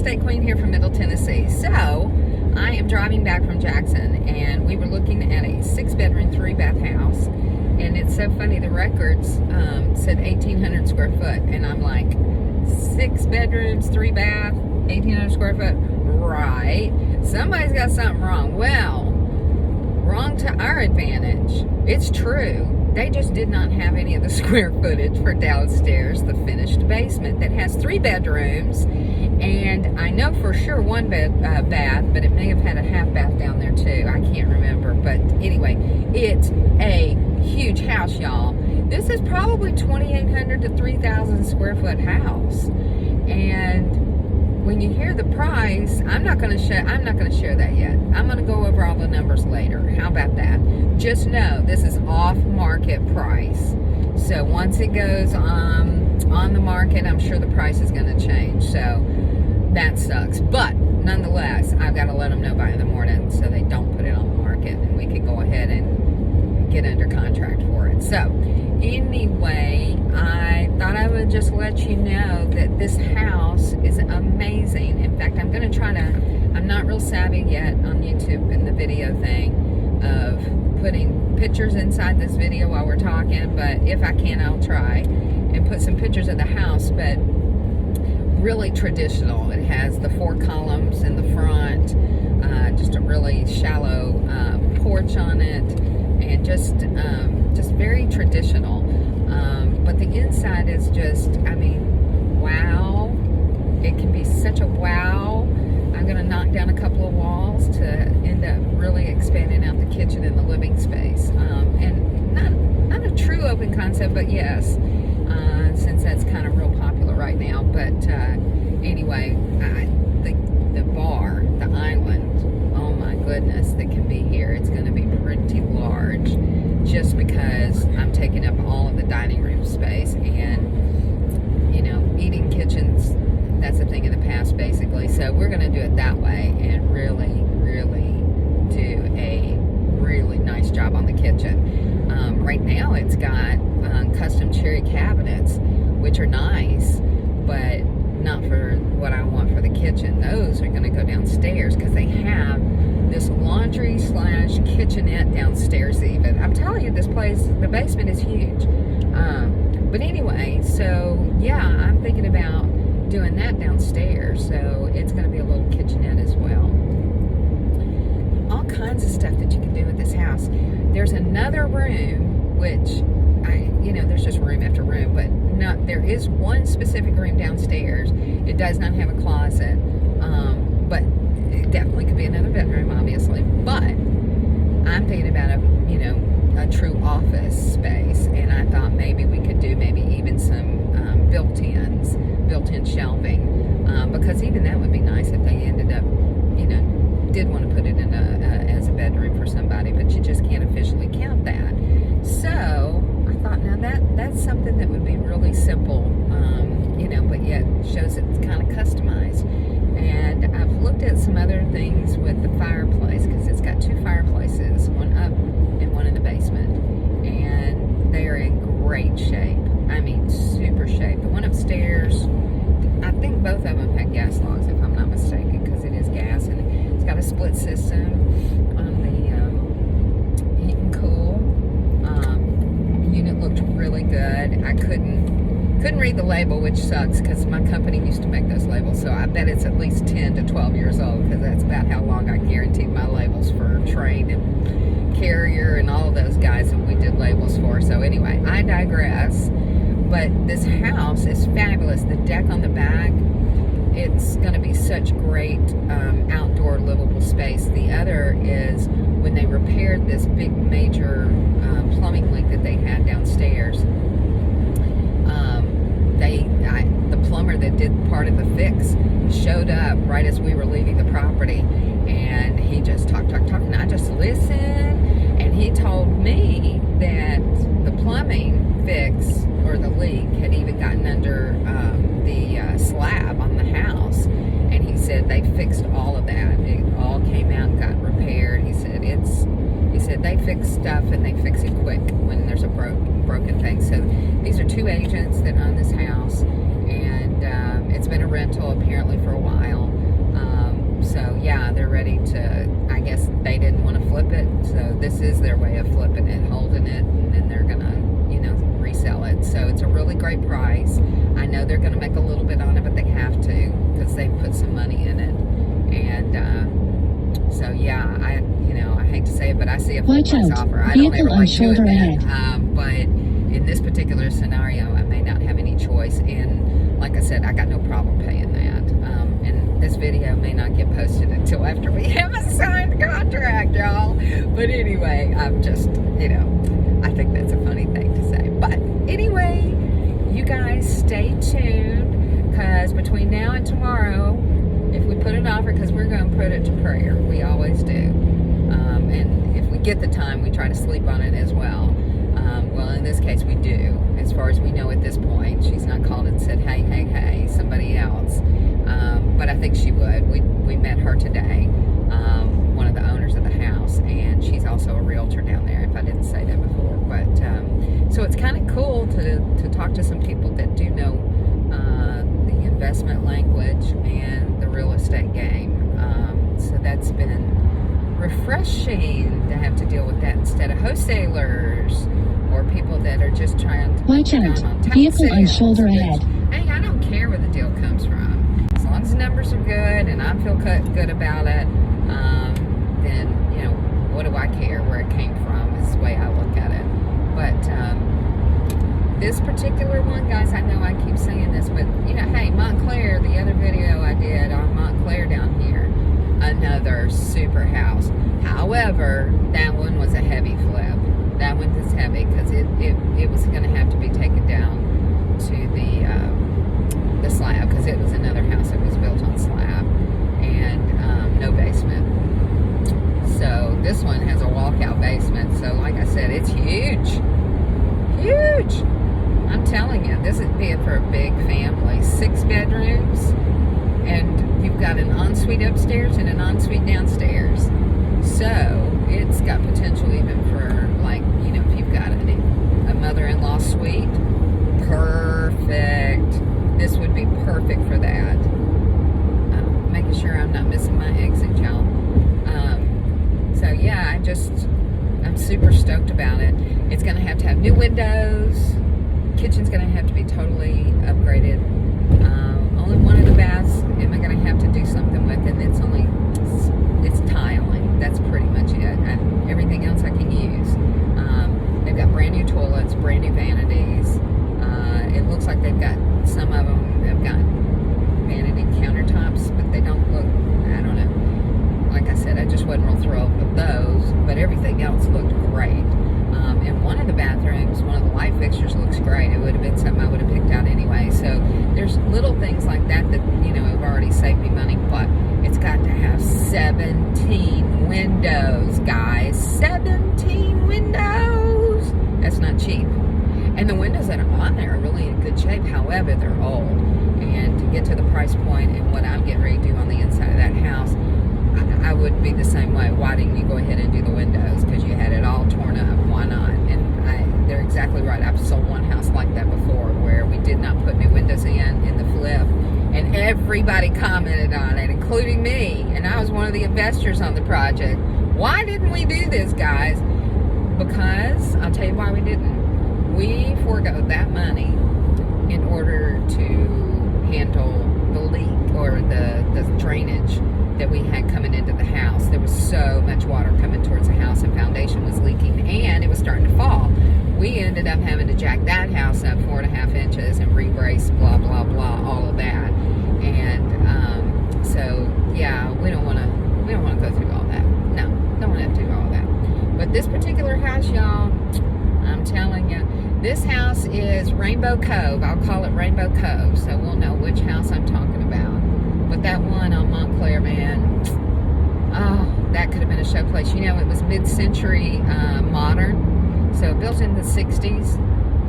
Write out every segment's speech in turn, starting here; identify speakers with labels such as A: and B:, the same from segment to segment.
A: Estate Queen here from Middle Tennessee. So, I am driving back from Jackson, and we were looking at a 6-bedroom, 3-bath house. And it's so funny, the records said 1,800 square foot. And I'm like, 6 bedrooms, 3-bath, 1,800 square foot? Right. Somebody's got something wrong. Well, wrong to our advantage. It's true. They just did not have any of the square footage for downstairs, the finished basement that has 3 bedrooms. And I know for sure 1 bath, but it may have had a half bath down there too. I can't remember. But anyway, it's a huge house, y'all. This is probably 2,800 to 3,000 square foot house. And when you hear the price, I'm not going to share that yet. I'm going to go over all the numbers later. How about that? Just know this is off market price. So once it goes on the market, I'm sure the price is going to change. So that sucks. But nonetheless, I've got to let them know by in the morning so they don't put it on the market, and we can go ahead and get under contract for it. So anyway, I thought I would just let you know that this house is amazing. In fact, I'm going to try to, I'm not real savvy yet on YouTube and the video thing of putting pictures inside this video while we're talking, but if I can, I'll try and put some pictures of the house. But really traditional. It has the 4 columns in the front, just a really shallow porch on it, and just very traditional. But the inside is just, I mean, wow. It can be such a wow. I'm going to knock down a couple of walls to end up really expanding out the kitchen and the living space. And not a true open concept, but yes, since that's kind of real popular right now. But anyway, the bar, the island, oh my goodness, that can be here. It's going to be pretty large just because I'm taking up all of the dining room space. And, you know, eating kitchens, that's a thing of the past, basically. So we're going to do it that way and really, really do a really nice job on the kitchen. Right now it's got custom cherry cabinets, which are nice, but not for what I want for the kitchen. Those are going to go downstairs because they have this laundry / kitchenette downstairs even. I'm telling you, this place, the basement is huge. But anyway, so yeah, I'm thinking about doing that downstairs, so it's going to be a little kitchenette as well. All kinds of stuff that you can do with this house. There's another room, which there's just room after room, but there is one specific room downstairs. It does not have a closet, but it definitely could be another bedroom, obviously. But I'm thinking about a true office space, and I thought maybe we could do even some built-in shelving, because even that would be nice if they ended up, did want to put it in as a bedroom for somebody, but you just can't officially count that. So I thought, now that's something that would be really simple, but yet shows it's kind of customized. And I've looked at some other things with the fireplace, because it's got 2 fireplaces, one up and one in the basement, and they are in great shape. I mean, super shape. The one upstairs, I think both of them had gas logs, if I'm not mistaken, because it is gas, and it's got a split system on the heat and cool. The unit looked really good. I couldn't read the label, which sucks, because my company used to make those labels, so I bet it's at least 10 to 12 years old, because that's about how long I guaranteed my labels for Trane and Carrier and all of those guys that we did labels for. So anyway, I digress. But this house is fabulous. The deck on the back, it's going to be such great outdoor livable space. The other is when they repaired this big major plumbing leak that they had downstairs. The plumber that did part of the fix showed up right as we were leaving the property, and he just talked, and I just listened, and he told me that the plumbing fix, or the leak, had even gotten under the slab on the house, and he said they fixed all of that. It all came out and got repaired. He said they fix stuff, and they fix it quick when there's a broken thing. So these are 2 agents that own this house, and it's been a rental apparently for a while. it. So this is their way of flipping it, holding it, and then they're gonna, resell it. So it's a really great price. I know they're gonna make a little bit on it, but they have to because they put some money in it. And so yeah, I hate to say it, but I see a full price offer. I don't ever like doing that. But in this particular scenario, I may not have any choice. And like I said, I got no problem paying that. And this video may not get posted until after we have a signed contract, y'all. But anyway, I'm just, I think that's a funny thing to say. But anyway, you guys stay tuned, because between now and tomorrow, if we put an offer, because we're going to put it to prayer. We always do. And if we get the time, we try to sleep on it as well. Well, in this case, we do. As far as we know at this point, she's not called and said, hey, somebody else. But I think she would. We met her today, one of the owners of the house, and she's also a realtor down there, if I didn't say that before. But so it's kind of cool to talk to some people that do know the investment language and the real estate game. So that's been refreshing to have to deal with that instead of wholesalers or people that are just trying to
B: watch out, vehicle on shoulder ahead.
A: Hey, I don't care where the deal comes from. As long as the numbers are good and I feel good about it, then, what do I care where it came from is the way I look at it. But this particular one, guys, I know I keep saying this, but, hey, Montclair, the other video I did on Montclair down here, another super house. However, that one was a heavy flip. That one was heavy because it was going to have to be taken down to the slab, because it was another house that was built on slab and no basement. So this one has a walkout basement. So like I said, it's huge. I'm telling you, this would be for a big family. 6 bedrooms, and you've got an ensuite upstairs and an ensuite downstairs. So it's got potential even for, if you've got a mother-in-law suite. Perfect. This would be perfect for that. Making sure I'm not missing my exit, y'all. So yeah, I'm super stoked about it. It's going to have new windows. Kitchen's going to have to be totally upgraded. Only one of the baths am I going to have to do something with, and it's tiling. That's pretty much it. Everything else I can use. They've got brand new toilets, brand new vanities. It looks like they've got, some of them have got vanity countertops, but they don't look, I don't know. Like I said, I just wasn't real thrilled with those, but everything else looked great. And one of the bathrooms, one of the light fixtures looks great. It would have been something I would have picked out anyway. So there's little things like that have already saved me money, but it's got to have 17 windows, guys. 17 windows! That's not cheap. And the windows that are on there are really in good shape. However, they're old. And to get to the price point and what I'm getting ready to do on the inside of that house, I would be the same way. Why didn't you go ahead and do the windows? Because you had it all torn up. Why not? And they're exactly right. I've sold one house like that before where we did not put new windows in the flip. And everybody commented on it, including me. And I was one of the investors on the project. Why didn't we do this, guys? Because, I'll tell you why we didn't. We forego that money in order to handle the leak or the drainage that we had coming into the house. There was so much water coming towards the house, and foundation was leaking, and it was starting to fall. We ended up having to jack that house up 4.5 inches and re-brace, blah, blah, blah, all of that. And so, yeah, we don't want to go through all that. No, don't want to do all that. But this particular house, y'all, I'm telling you, this house is Rainbow Cove. I'll call it Rainbow Cove, so we'll know which house I'm talking about. But that one on Montclair, man, oh, that could have been a showplace. It was mid-century modern, so built in the 60s,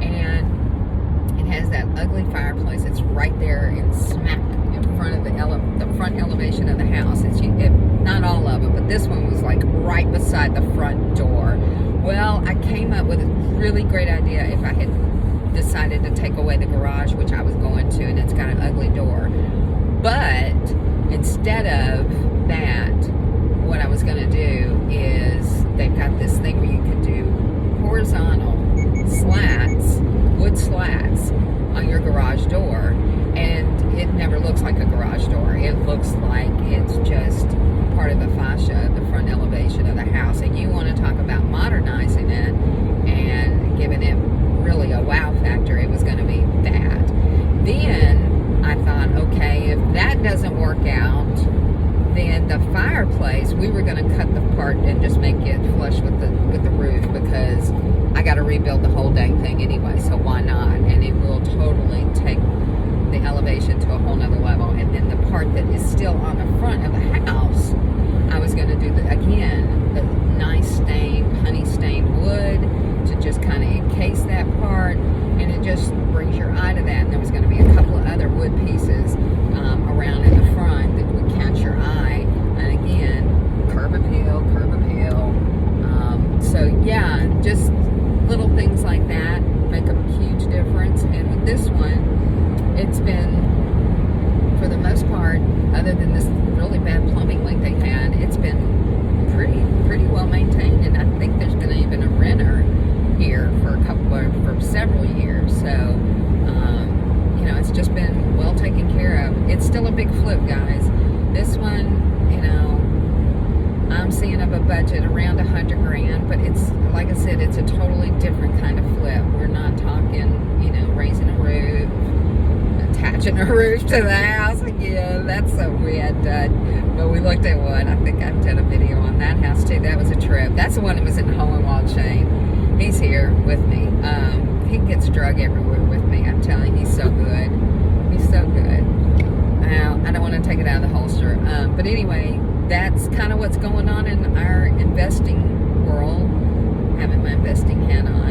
A: and it has that ugly fireplace. It's right there in smack in front of the front elevation of the house. Not all of them, but this one was like right beside the front door. Well, I came up with a really great idea if I had decided to take away the garage, which I was going to, and it's got an ugly door. But instead of that, what I was going to do is they looks like it's just part of the fascia, the front elevation of the house. And you want to talk about modernizing it and giving it really a wow factor, it was going to be that. Then I thought, okay, if that doesn't work out, then the fireplace, we were going to cut the part and just make it flush with the roof, because I got to rebuild the whole dang thing anyway, so why not? And it will totally take the elevation to a whole nother level. And then the part that is still on the front of the house, I was going to do the nice stained, honey stained wood to just kind of encase that part, and it just brings your eye to that. And there was going to be a couple of other wood pieces around in the front that would catch your eye. And again, curb appeal. So yeah, just little things like that make a huge difference. And with this one, it's been, for the most part, other than this really bad plumbing leak they had, it's been pretty well maintained. And I think there's been even a renter here for several years. So it's just been well taken care of. It's still a big flip, guys. This one, I'm seeing of a budget around $100,000, but it's, like I said, it's a totally different kind of flip. We're not talking, raising a roof, attaching a roof to the house. Yeah, that's something we had done. But we looked at one. I think I've done a video on that house too. That was a trip. That's the one that was in Hole and Wall Chain. He's here with me. He gets drug everywhere with me. I'm telling you, he's so good. He's so good. Now, I don't want to take it out of the holster. But anyway, that's kind of what's going on in our investing world. Having my investing hat on.